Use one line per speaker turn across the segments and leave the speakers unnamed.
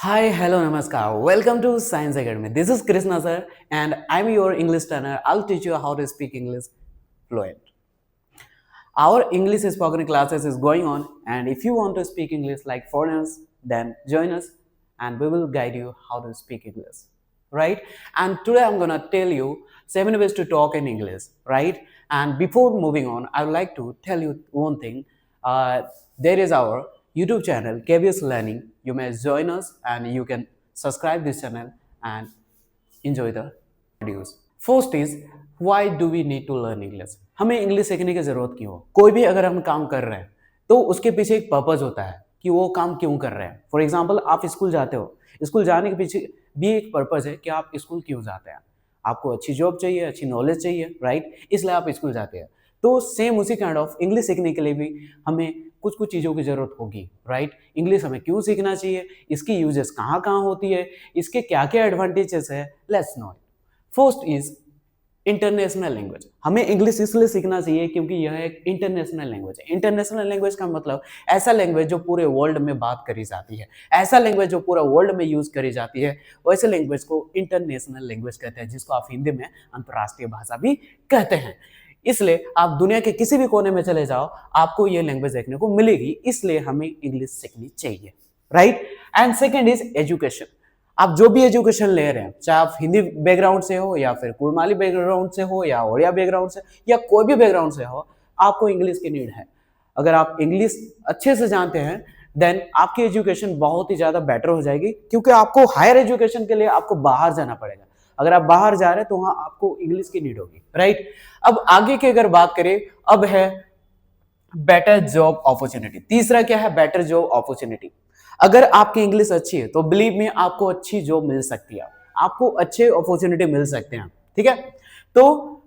Hi, hello, namaskar. Welcome to Science Academy. This is Krishna sir, and I'm your English trainer. I'll teach you how to speak English fluent. Our English spoken classes is going on, and if you want to speak English like foreigners, then join us, and we will guide you how to speak English. Right? And today I'm gonna tell you 7 ways to talk in English. Right? And before moving on, I would like to tell you one thing. There is our YouTube channel, KBS Learning. You may join us, and you can subscribe this channel and enjoy the videos. First is why do we need to learn English. हमें English सीखने की जरूरत क्यों हो। कोई भी अगर हम काम कर रहे हैं तो उसके पीछे एक पर्पज होता है कि वो काम क्यों कर रहे हैं। फॉर एग्जाम्पल, आप स्कूल जाते हो, स्कूल जाने के पीछे भी एक पर्पज है कि आप स्कूल क्यों जाते हैं। आपको अच्छी जॉब चाहिए, अच्छी नॉलेज चाहिए, राइट, इसलिए आप स्कूल जाते हैं। तो सेम उसी काइंड ऑफ इंग्लिश सीखने के लिए भी हमें कुछ कुछ चीज़ों की ज़रूरत होगी, राइट। इंग्लिश हमें क्यों सीखना चाहिए, इसकी यूजेस कहाँ कहाँ होती है, इसके क्या क्या एडवांटेजेस है, let's no. First is international language. हमें इंग्लिश इसलिए सीखना चाहिए क्योंकि यह एक इंटरनेशनल लैंग्वेज है। इंटरनेशनल लैंग्वेज का मतलब ऐसा लैंग्वेज जो पूरे वर्ल्ड में बात करी जाती है, ऐसा लैंग्वेज जो पूरा वर्ल्ड में यूज करी जाती है, वैसे लैंग्वेज को इंटरनेशनल लैंग्वेज कहते हैं, जिसको आप हिंदी में अंतर्राष्ट्रीय भाषा भी कहते हैं। इसलिए आप दुनिया के किसी भी कोने में चले जाओ, आपको ये लैंग्वेज देखने को मिलेगी, इसलिए हमें इंग्लिश सीखनी चाहिए, right. And second is education. आप जो भी एजुकेशन ले रहे हैं, चाहे आप हिंदी बैकग्राउंड से हो या फिर कुड़माली बैकग्राउंड से हो या ओडिया बैकग्राउंड से या कोई भी बैकग्राउंड से हो, आपको इंग्लिश की नीड है। अगर आप इंग्लिश अच्छे से जानते हैं देन आपकी एजुकेशन बहुत ही ज़्यादा बेटर हो जाएगी, क्योंकि आपको हायर एजुकेशन के लिए आपको बाहर जाना पड़ेगा। अगर आप बाहर जा रहे हैं तो वहाँ आपको इंग्लिश की नीड होगी, राइट। अब आगे की अगर बात करें, अब है बेटर जॉब अपॉर्चुनिटी। तीसरा क्या है, बेटर जॉब अपॉर्चुनिटी। अगर आपकी इंग्लिश अच्छी है तो बिलीव में आपको अच्छी जॉब मिल सकती है, आपको अच्छे अपॉर्चुनिटी मिल सकते हैं, ठीक है। तो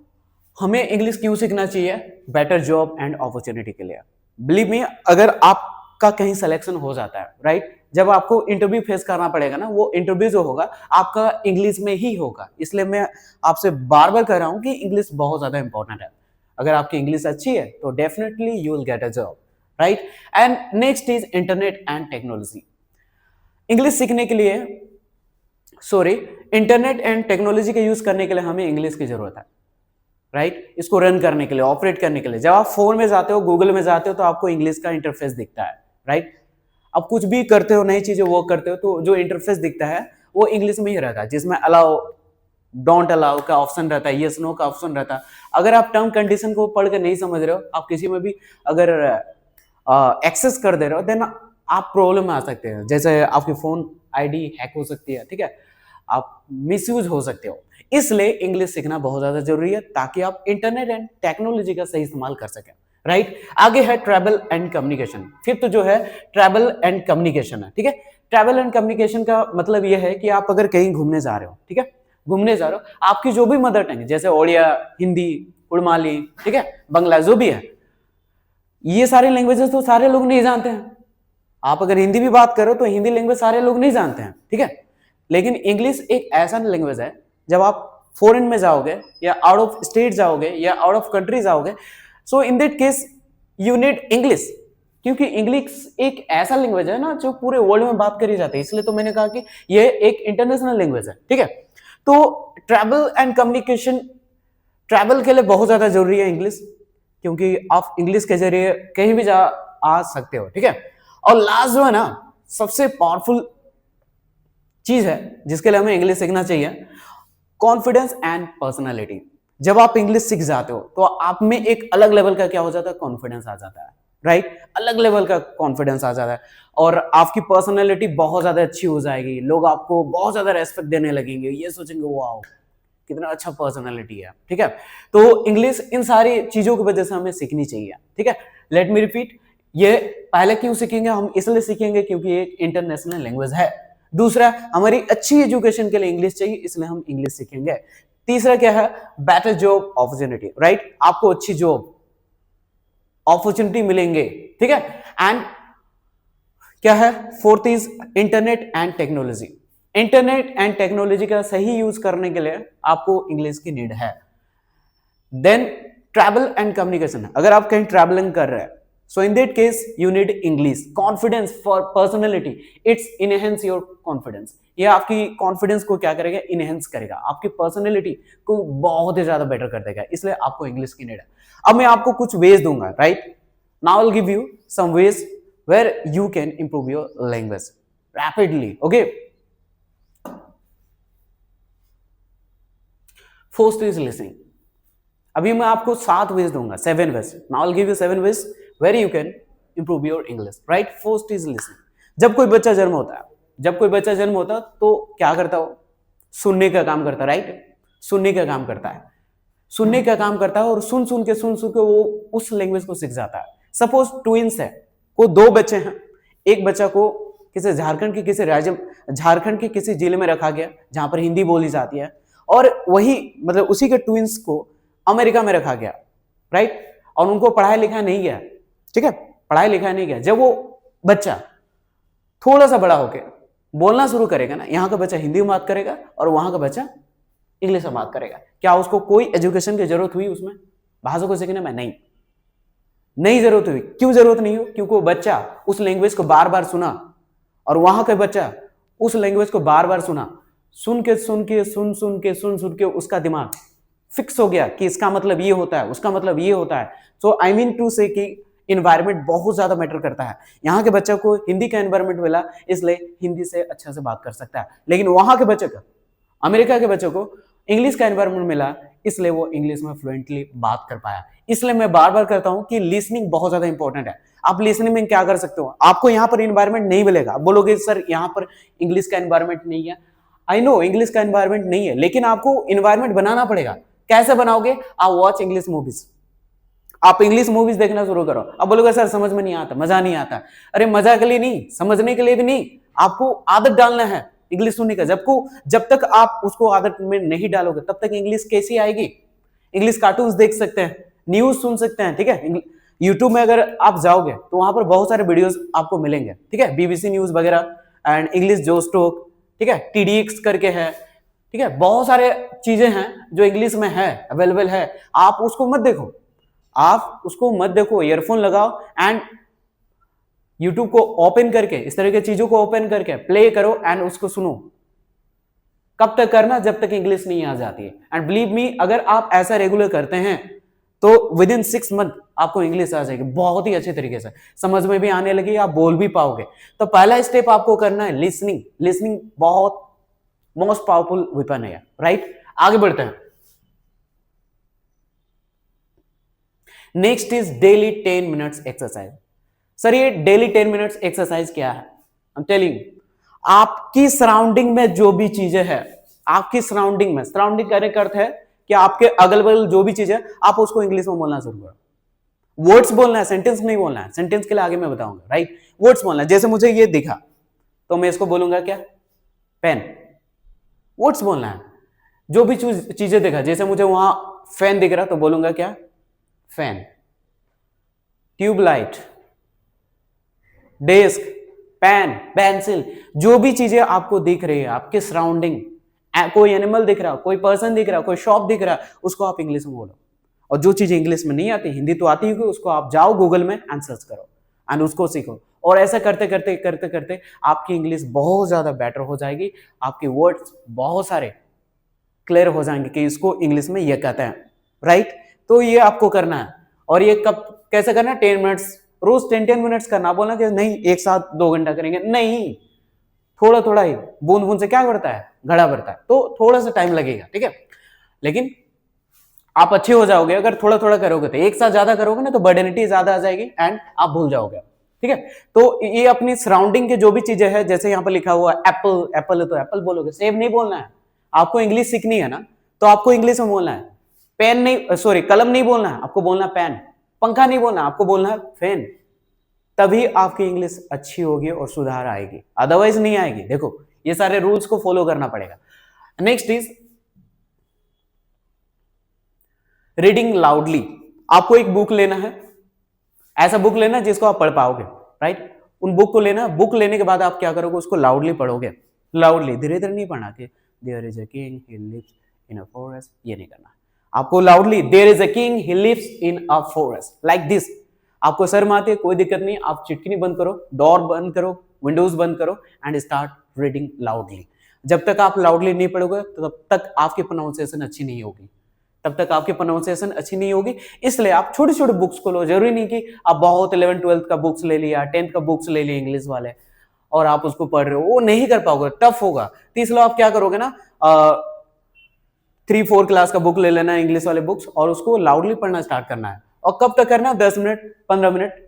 हमें इंग्लिश क्यों सीखना चाहिए, बेटर जॉब एंड अपॉर्चुनिटी के लिए। बिलीव में अगर आपका कहीं सिलेक्शन हो जाता है, राइट, जब आपको इंटरव्यू फेस करना पड़ेगा ना, वो इंटरव्यू जो होगा आपका इंग्लिश में ही होगा। इसलिए मैं आपसे बार बार कह रहा हूं कि इंग्लिश बहुत ज्यादा इंपॉर्टेंट है। अगर आपकी इंग्लिश अच्छी है तो definitely you will get a job, right. And next is internet and technology. English सीखने के लिए इंटरनेट एंड टेक्नोलॉजी के यूज करने के लिए हमें इंग्लिश की जरूरत है, राइट। इसको रन करने के लिए, ऑपरेट करने के लिए, जब आप फोन में जाते हो, गूगल में जाते हो, तो आपको इंग्लिश का इंटरफेस दिखता है, राइट। आप कुछ भी करते हो, नई चीजें वर्क करते हो, तो जो इंटरफेस दिखता है वो इंग्लिश में ही रहता है, जिसमें अलाउ, डोंट अलाउ का ऑप्शन रहता है, यस नो का ऑप्शन रहता है। अगर आप टर्म कंडीशन को पढ़ के नहीं समझ रहे हो, आप किसी में भी अगर एक्सेस कर दे रहे हो, देन आप प्रॉब्लम में आ सकते हैं। जैसे आपकी फोन आईडी हैक हो सकती है, ठीक है, आप मिसयूज हो सकते हो। इसलिए इंग्लिश सीखना बहुत ज्यादा जरूरी है, ताकि आप इंटरनेट एंड टेक्नोलॉजी का सही इस्तेमाल कर सकें, राइट। आगे है ट्रैवल एंड कम्युनिकेशन। फिफ्थ जो है ट्रैवल एंड कम्युनिकेशन है, ठीक है। ट्रैवल एंड कम्युनिकेशन का मतलब यह है कि आप अगर कहीं घूमने जा रहे हो, ठीक है, घूमने जा रहे हो, आपकी जो भी मदर टंग, जैसे ओडिया, हिंदी, उड़माली, ठीक है, बंगला, जो भी है, ये सारे लैंग्वेजेस तो सारे लोग नहीं जानते हैं। आप अगर हिंदी भी बात करो तो हिंदी लैंग्वेज सारे लोग नहीं जानते हैं, ठीक है। लेकिन इंग्लिश एक ऐसा लैंग्वेज है, जब आप फॉरेन में जाओगे या आउट ऑफ स्टेट जाओगे या आउट ऑफ कंट्री जाओगे, so in that case you need English, क्योंकि इंग्लिश एक ऐसा लैंग्वेज है ना जो पूरे वर्ल्ड में बात करी जाती है। इसलिए तो मैंने कहा कि ये एक इंटरनेशनल लैंग्वेज है, ठीक है। तो ट्रैवल एंड कम्युनिकेशन, ट्रैवल के लिए बहुत ज्यादा जरूरी है इंग्लिश, क्योंकि आप इंग्लिश के जरिए कहीं भी आ सकते हो, ठीक है। और लास्ट जो है ना, सबसे पावरफुल चीज है जिसके लिए हमें इंग्लिश सीखना चाहिए, कॉन्फिडेंस एंड पर्सनालिटी। जब आप इंग्लिश सीख जाते हो तो आप में एक अलग लेवल का क्या हो जाता है, कॉन्फिडेंस आ जाता है, राइट। अलग लेवल का कॉन्फिडेंस आ जाता है और आपकी पर्सनालिटी बहुत ज्यादा अच्छी हो जाएगी। लोग आपको बहुत ज्यादा रेस्पेक्ट देने लगेंगे, ये सोचेंगे वाओ कितना अच्छा पर्सनालिटी है, ठीक है। तो इंग्लिश इन सारी चीजों की वजह से हमें सीखनी चाहिए, ठीक है। लेट मी रिपीट, ये पहले क्यों सीखेंगे हम, इसलिए सीखेंगे क्योंकि ये एक इंटरनेशनल लैंग्वेज है। दूसरा, हमारी अच्छी एजुकेशन के लिए इंग्लिश चाहिए, इसलिए हम इंग्लिश सीखेंगे। तीसरा क्या है, बेटर जॉब अपॉर्चुनिटी, राइट। आपको अच्छी जॉब अपॉर्चुनिटी मिलेंगे, ठीक है। एंड क्या है, fourth is internet and technology. Internet and technology का सही यूज करने के लिए आपको इंग्लिश की नीड है। देन ट्रैवल एंड कम्युनिकेशन, अगर आप कहीं ट्रैवलिंग कर रहे हैं, So in that case you need English. Confidence for personality, it's enhance your confidence. ये आपकी कॉन्फिडेंस को क्या करेगा, इनहेंस करेगा, आपकी पर्सनैलिटी को बहुत ही ज्यादा बेटर कर देगा, इसलिए आपको इंग्लिश की नीड है। अब मैं आपको कुछ वेज दूंगा, right? Now I will give you some ways where you can improve your language rapidly, okay? First is listening. अभी मैं आपको 7 वेज दूंगा, 7 ways. Now I will give you 7 ways where you can improve your English, right? First is listening. जब कोई बच्चा जन्म होता है तो क्या करता हो? सुनने का काम करता है, राइट? सुनने का काम करता है और सुन सुन के वो उस लैंग्वेज को सीख जाता है। सपोज ट्विंस है, को 2 बच्चे हैं, एक बच्चा को किसी झारखंड के किसी जिले में रखा गया जहां पर हिंदी बोली जाती है, और वही मतलब उसी के ट्विंस को अमेरिका में रखा गया, राइट? और उनको पढ़ाया लिखा नहीं गया, ठीक है? पढ़ाया लिखा नहीं गया। जब वो बच्चा थोड़ा सा बड़ा होके बोलना शुरू करेगा ना, यहाँ का बच्चा हिंदी में बात करेगा और वहां का बच्चा इंग्लिश में बात करेगा। क्या उसको कोई एजुकेशन की जरूरत हुई उसमें भाषा को सीखने में? नहीं जरूरत हुई। क्यों जरूरत नहीं हो? क्योंकि वो बच्चा उस लैंग्वेज को बार बार सुना, और वहां का बच्चा उस लैंग्वेज को बार बार सुन के उसका दिमाग फिक्स हो गया कि इसका मतलब ये होता है, उसका मतलब ये होता है। सो आई मीन टू से कि इन्वायरमेंट बहुत ज्यादा मैटर करता है। यहाँ के बच्चे को हिंदी का एनवायरमेंट मिला, इसलिए हिंदी से अच्छा से बात कर सकता है, लेकिन वहां के बच्चे को, अमेरिका के बच्चे को इंग्लिश का एनवायरमेंट मिला, इसलिए वो इंग्लिश में फ्लुएंटली बात कर पाया। इसलिए मैं बार बार कहता हूं कि लिसनिंग बहुत ज्यादा इंपॉर्टेंट है। आप लिसनिंग में क्या कर सकते हो? आपको यहाँ पर एनवायरमेंट नहीं मिलेगा, आप बोलोगे सर यहाँ पर इंग्लिश का एनवायरमेंट नहीं है। आई नो इंग्लिश का एनवायरमेंट नहीं है, लेकिन आपको एनवायरमेंट बनाना पड़ेगा। कैसे बनाओगे? आप वॉच इंग्लिश मूवीज, आप इंग्लिश मूवीज देखना शुरू करो। अब बोलोगे सर समझ में नहीं आता, मजा नहीं आता। अरे मजा के लिए नहीं, समझने के लिए भी नहीं, आपको आदत डालना है इंग्लिश सुनने का। जब तक आप उसको आदत में नहीं डालोगे तब तक इंग्लिश कैसी आएगी? इंग्लिश कार्टून्स देख सकते हैं, न्यूज सुन सकते हैं, ठीक है? यूट्यूब में अगर आप जाओगे तो वहां पर बहुत सारे वीडियोस आपको मिलेंगे, ठीक है? बीबीसी न्यूज वगैरह एंड इंग्लिश जोश टॉक, ठीक है? TDX करके है, ठीक है? बहुत सारे चीजें हैं जो इंग्लिश में है, अवेलेबल है। आप उसको मत देखो, ईयरफोन लगाओ एंड यूट्यूब को ओपन करके, इस तरह की चीजों को ओपन करके प्ले करो एंड उसको सुनो। कब तक करना? जब तक इंग्लिश नहीं आ जाती है। एंड बिलीव मी, अगर आप ऐसा रेगुलर करते हैं तो विद इन 6 मंथ आपको इंग्लिश आ जाएगी बहुत ही अच्छे तरीके से, समझ में भी आने लगी, आप बोल भी पाओगे। तो पहला स्टेप आपको करना है लिसनिंग। लिसनिंग बहुत मोस्ट पावरफुल वेपन है, राइट? आगे बढ़ते हैं। Next is daily 10 minutes exercise. Sir ये डेली 10 मिनट्स एक्सरसाइज क्या है? आई एम टेलिंग, आपकी सराउंडिंग में जो भी चीजें है, आपकी सराउंडिंग में, सराउंडिंग करने का अर्थ है कि आपके अगल बगल जो भी चीजें, आप उसको इंग्लिश में बोलना शुरू करो। वर्ड्स बोलना है, सेंटेंस नहीं बोलना है। सेंटेंस के लिए आगे मैं बताऊंगा, राइट? वर्ड्स बोलना है। जैसे मुझे ये दिखा तो मैं इसको बोलूंगा क्या? पेन। वर्ड्स बोलना है। जो भी चीजें देखा, जैसे मुझे वहां फैन दिख रहा तो बोलूंगा क्या? Fan. Tubelight, desk, pen, pencil, जो भी चीजें आपको दिख रही है आपके सराउंडिंग, कोई एनिमल दिख रहा, कोई पर्सन दिख रहा, कोई शॉप दिख रहा, उसको आप इंग्लिश में बोलो। और जो चीजें इंग्लिश में नहीं आती, हिंदी तो आती होगी, उसको आप जाओ गूगल में एंड सर्च करो एंड उसको सीखो। और ऐसा करते करते आपकी इंग्लिश बहुत ज्यादा बेटर हो जाएगी, आपके वर्ड्स बहुत सारे क्लियर हो जाएंगे कि इसको इंग्लिश में ये कहते हैं, राइट? तो ये आपको करना है। और ये कब कैसे करना है? 10 मिनट्स, रोज 10 मिनट्स करना। बोलना कि नहीं एक साथ 2 घंटा करेंगे, नहीं, थोड़ा थोड़ा ही, बूंद बूंद से क्या बढ़ता है? घड़ा बढ़ता है। तो थोड़ा सा टाइम लगेगा, ठीक है? लेकिन आप अच्छे हो जाओगे अगर थोड़ा थोड़ा करोगे। तो एक साथ ज्यादा करोगे ना तो बर्डनिटी ज्यादा आ जाएगी एंड आप भूल जाओगे, ठीक है? तो ये अपनी सराउंडिंग के जो भी चीजें हैं, जैसे यहाँ पर लिखा हुआ एप्पल, एप्पल है तो एप्पल बोलोगे। सेब नहीं बोलना है, आपको इंग्लिश सीखनी है ना, तो आपको इंग्लिश में बोलना है। पेन नहीं, सॉरी, कलम नहीं बोलना है, आपको बोलना पेन। पंखा नहीं बोलना, आपको बोलना है फैन। तभी आपकी इंग्लिश अच्छी होगी और सुधार आएगी, अदरवाइज नहीं आएगी। देखो ये सारे रूल्स को फॉलो करना पड़ेगा। Next is reading loudly. आपको एक बुक लेना है, ऐसा बुक लेना जिसको आप पढ़ पाओगे, राइट? उन बुक को लेना, बुक लेने के बाद आप क्या करोगे? उसको लाउडली पढ़ोगे। लाउडली, धीरे धीरे नहीं पढ़ना कि there is a king he lives in a forest, ये नहीं करना। आपको loudly, there is a king he lives in a forest, like this. आपको शर्म आती है, कोई दिक्कत नहीं, आप चिटकिनी बंद करो, डोर बंद करो, विंडोज बंद करो एंड स्टार्ट रीडिंग लाउडली। जब तक आप लाउडली नहीं पढ़ोगे तो तब तक आपकी प्रोनाउंसिएशन अच्छी नहीं होगी, तब तक आपकी प्रोनाउंसिएशन अच्छी नहीं होगी। इसलिए आप छोटे छोटे बुक्स को लो, जरूरी नहीं कि आप बहुत 11th 12th का बुक्स ले लिया, 10th का बुक्स ले लिया इंग्लिश वाले और आप उसको पढ़ रहे हो, वो नहीं कर पाओगे, टफ होगा। तो इसलिए आप क्या करोगे ना, 3-4 क्लास का बुक ले लेना है, इंग्लिश वाले बुक्स, और उसको लाउडली पढ़ना स्टार्ट करना है। और कब तक करना है? 10 मिनट 15 मिनट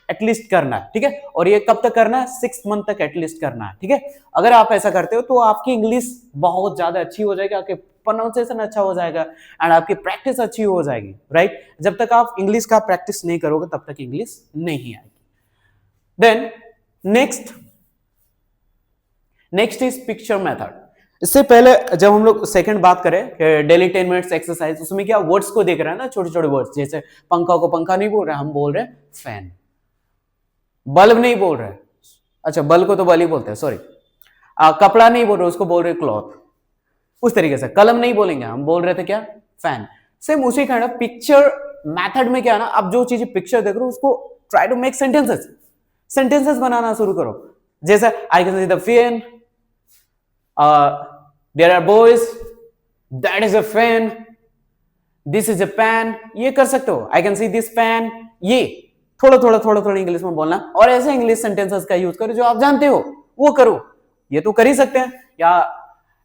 एटलीस्ट करना है, ठीक है। और ये कब तक करना है? 6 मंथ तक एटलीस्ट करना है, ठीक है। अगर आप ऐसा करते हो तो आपकी इंग्लिश बहुत ज्यादा अच्छी हो जाएगी, आपके प्रोनाउंसिएशन अच्छा हो जाएगा एंड आपकी प्रैक्टिस अच्छी हो जाएगी, राइट। जब तक आप इंग्लिश का प्रैक्टिस नहीं करोगे तब तक इंग्लिश नहीं आएगी। Then next is picture method. इससे पहले जब हम लोग सेकंड बात करें डेली 10 मिनट्स एक्सरसाइज, उसमें क्या वर्ड्स को देख रहे हैं ना, छोटे छोटे वर्ड्स, जैसे पंखा को पंखा नहीं बोल रहे, हम बोल रहे हैं फैन। बल्ब नहीं बोल रहे, अच्छा बल्ब को तो बल्ब ही बोलते हैं, सॉरी। कपड़ा नहीं बोल रहे, उसको बोल रहे क्लॉथ। उस तरीके से कलम नहीं बोलेंगे, हम बोल रहे थे क्या? फैन। सेम उसी काइंड ऑफ पिक्चर मेथड में क्या है ना, आप जो चीज पिक्चर देख रहे हो उसको ट्राई टू मेक सेंटेंसेस बनाना शुरू करो। जैसे आई can see the fan, there are boys, that is a fan, this is a pan, ये कर सकते हो। I can see this pan, ये थोड़ा इंग्लिश में बोलना, और ऐसे इंग्लिश सेंटेंसेस का यूज करो जो आप जानते हो वो करो। ये तो कर ही सकते हैं। या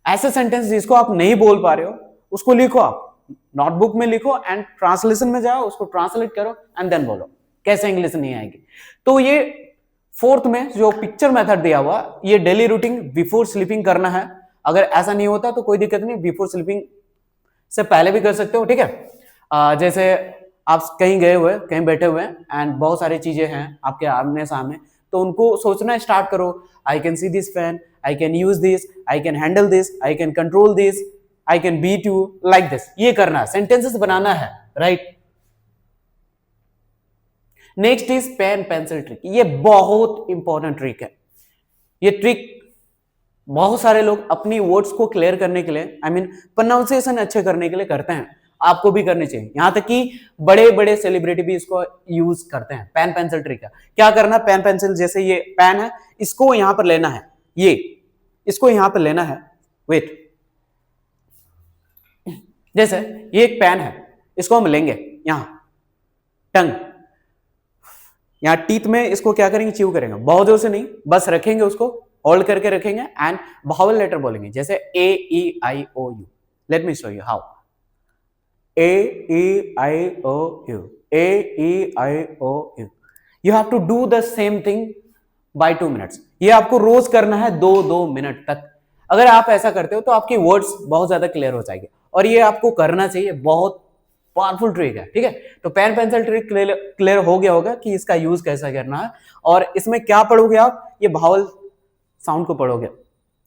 ऐसे सेंटेंस जिसको आप नहीं बोल पा रहे हो उसको लिखो, आप नोटबुक में लिखो एंड ट्रांसलेशन में जाओ, उसको ट्रांसलेट करो एंड देन बोलो। कैसे इंग्लिश नहीं आएगी? तो ये फोर्थ में जो पिक्चर मेथड दिया हुआ, ये डेली रूटीन बिफोर स्लीपिंग करना है। अगर ऐसा नहीं होता तो कोई दिक्कत नहीं, बिफोर स्लीपिंग से पहले भी कर सकते हो, ठीक है। जैसे आप कहीं गए हुए, कहीं बैठे हुए एंड बहुत सारी चीजें हैं आपके आमने सामने, तो उनको सोचना स्टार्ट करो। I can see this fan, I can use this, I can handle this, I can control this, I can beat you like this. ये करना है, सेंटेंसेस बनाना है, राइट। Next is pen pencil trick. ये बहुत इंपॉर्टेंट ट्रिक है। ये ट्रिक बहुत सारे लोग अपनी वर्ड्स को क्लियर करने के लिए, आई मीन प्रोनाउंसिएशन अच्छे करने के लिए करते हैं। आपको भी करनी चाहिए, यहां तक कि बड़े बड़े सेलिब्रिटी भी इसको यूज करते हैं। पेन पेंसिल ट्रिक है। क्या करना? पेन पेंसिल, जैसे ये पेन है, इसको यहां पर लेना है, ये इसको यहां पर लेना है, वेट, जैसे ये एक पेन है, इसको हम लेंगे यहां टंग, यहां टीथ में, इसको क्या करेंगे? च्यू करेंगे, बहुत जोर से नहीं, बस रखेंगे, उसको होल्ड करके रखेंगे एंड वावल लेटर बोलेंगे, जैसे A E I O U. Let me show you how. A E I O U, A E I O U. You have to do the same thing by 2 minutes. ये आपको रोज करना है 2 minute तक। अगर आप ऐसा करते हो तो आपकी वर्ड्स बहुत ज्यादा क्लियर हो जाएंगे, और ये आपको करना चाहिए, बहुत पावरफुल ट्रिक है, ठीक है। तो पेन पेंसिल ट्रिक क्लियर हो गया होगा कि इसका यूज कैसा करना है। और इसमें क्या पढ़ोगे आप? ये भावल साउंड को पढ़ोगे,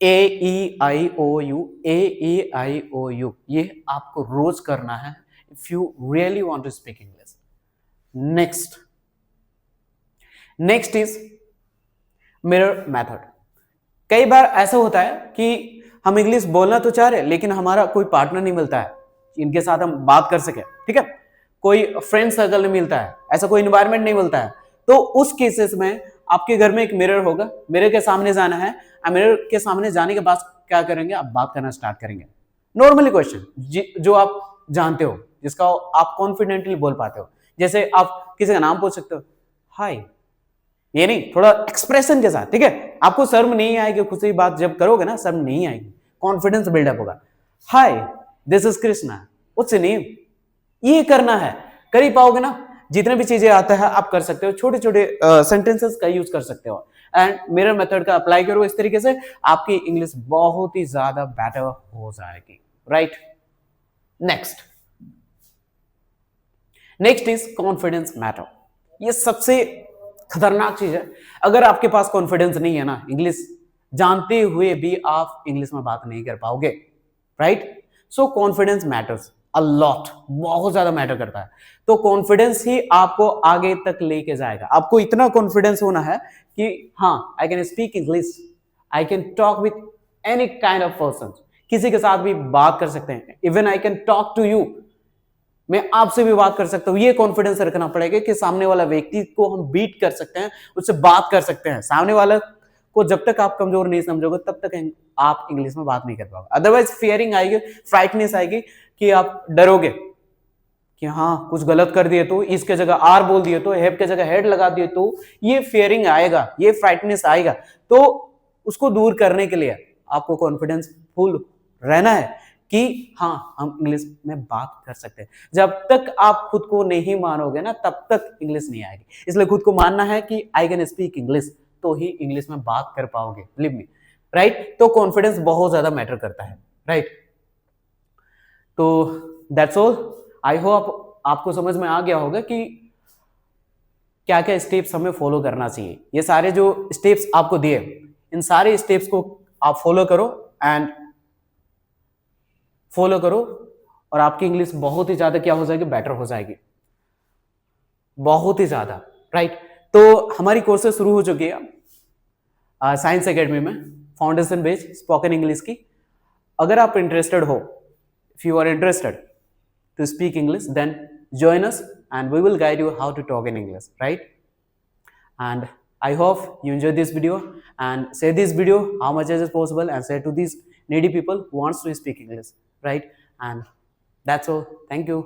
ए E I O U, A E I O you. ये आपको रोज करना है if you really want to speak English. Next is mirror method. कई बार ऐसा होता है कि हम इंग्लिश बोलना तो चाह रहे हैं लेकिन हमारा कोई पार्टनर नहीं मिलता है इनके साथ हम बात कर सके, ठीक है। कोई फ्रेंड सर्कल नहीं मिलता है, ऐसा कोई एनवायरनमेंट नहीं मिलता है। तो उस केसेस में आपके घर में एक मिरर होगा, मिरर के सामने जाना है। मिरर के सामने जाने के बाद क्या करेंगे? आप बात करना स्टार्ट करेंगे। नॉर्मली क्वेश्चन जो आप जानते हो, जिसका आप कॉन्फिडेंटली बोल पाते हो। जैसे आप किसी का नाम पूछ सकते हो, हाय, ये नहीं, थोड़ा एक्सप्रेशन के साथ, ठीक है। आपको शर्म नहीं आएगी, खुशी बात जब करोगे ना, शर्म नहीं आएगी, कॉन्फिडेंस बिल्डअप होगा। Hi, this is Krishna, what's your name. ये करना है, कर ही पाओगे ना। जितने भी चीजें आता है आप कर सकते हो, छोटे छोटे सेंटेंसेस का यूज कर सकते हो एंड मिरर मेथड का अप्लाई करो। इस तरीके से आपकी इंग्लिश बहुत ही ज्यादा बेटर हो जाएगी, right. Next is confidence matter. ये सबसे खतरनाक चीज है। अगर आपके पास कॉन्फिडेंस नहीं है ना, इंग्लिश जानते हुए भी आप इंग्लिश में बात नहीं कर पाओगे, right. So confidence matters a lot, बहुत ज्यादा मैटर करता है। तो कॉन्फिडेंस ही आपको आगे तक लेके जाएगा। आपको इतना कॉन्फिडेंस होना है कि हाँ, I can speak English, I can talk with any kind of person, किसी के साथ भी बात कर सकते हैं। Even I can talk to you, मैं आपसे भी बात कर सकता हूँ। ये कॉन्फिडेंस रखना पड़ेगा कि सामने वाला व्यक्ति को हम बीट कर सकते हैं, उससे बात कर सकते हैं। सामने वाला को जब तक आप कमजोर नहीं समझोगे तब तक आप इंग्लिश में बात नहीं कर पाओगे। अदरवाइज फियरिंग आएगी, फ्राइटनेस आएगी कि आप डरोगे कि हाँ कुछ गलत कर दिए तो, इसके जगह आर बोल दिए तो, हैव के जगह हेड लगा दिए तो, ये फियरिंग आएगा, ये फ्राइटनेस आएगा। तो उसको दूर करने के लिए आपको कॉन्फिडेंस फुल रहना है कि हाँ हम इंग्लिश में बात कर सकते हैं। जब तक आप खुद को नहीं मानोगे ना तब तक इंग्लिश नहीं आएगी। इसलिए खुद को मानना है कि आई कैन स्पीक इंग्लिश, तो ही इंग्लिश में बात कर पाओगे, बिलीव मी, राइट। तो कॉन्फिडेंस बहुत ज्यादा मैटर करता है, राइट। तो दैट्स ऑल। आई होप आपको समझ में आ गया होगा कि क्या क्या स्टेप्स हमें फॉलो करना चाहिए। ये सारे जो स्टेप्स आपको दिए, इन सारे स्टेप्स को आप फॉलो करो और आपकी इंग्लिश बहुत ही ज्यादा क्या हो जाएगी, बेटर हो जाएगी, बहुत ही ज्यादा, राइट। तो हमारी कोर्सेज शुरू हो चुकी है साइंस एकेडमी में, फाउंडेशन बेस्ड स्पोकन इंग्लिश की। अगर आप इंटरेस्टेड हो, if you are interested to speak English, then join us and we will guide you how to talk in English, right? And I hope you enjoy this video and share this video how much as possible and share to these needy people who wants to speak English, right? And that's all. Thank you.